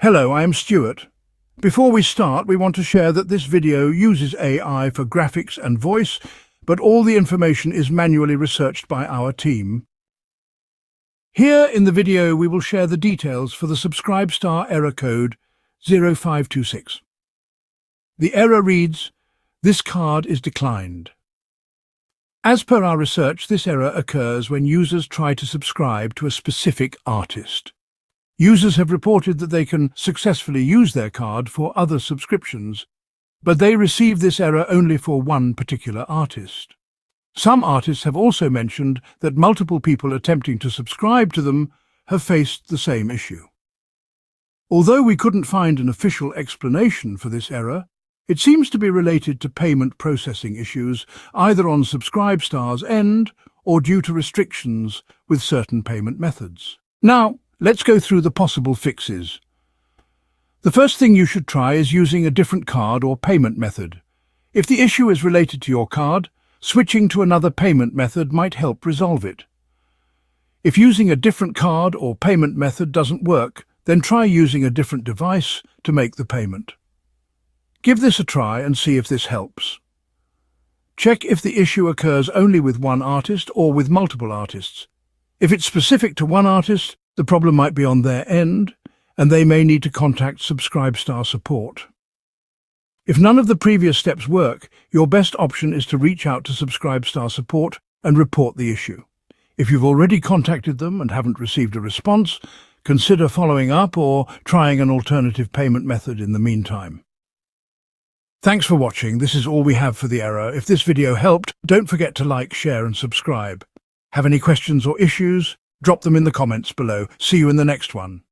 Hello, I am Stuart. Before we start, we want to share that this video uses AI for graphics and voice, but all the information is manually researched by our team. Here in the video, we will share the details for the SubscribeStar error code 0526. The error reads, "This card is declined." As per our research, this error occurs when users try to subscribe to a specific artist. Users have reported that they can successfully use their card for other subscriptions, but they receive this error only for one particular artist. Some artists have also mentioned that multiple people attempting to subscribe to them have faced the same issue. Although we couldn't find an official explanation for this error, it seems to be related to payment processing issues, either on SubscribeStar's end or due to restrictions with certain payment methods. Now, let's go through the possible fixes. The first thing you should try is using a different card or payment method. If the issue is related to your card, switching to another payment method might help resolve it. If using a different card or payment method doesn't work, then try using a different device to make the payment. Give this a try and see if this helps. Check if the issue occurs only with one artist or with multiple artists. If it's specific to one artist, the problem might be on their end, and they may need to contact SubscribeStar support. If none of the previous steps work, your best option is to reach out to SubscribeStar support and report the issue. If you've already contacted them and haven't received a response, consider following up or trying an alternative payment method in the meantime. Thanks for watching. This is all we have for the error. If this video helped, don't forget to like, share and subscribe. Have any questions or issues? Drop them in the comments below. See you in the next one.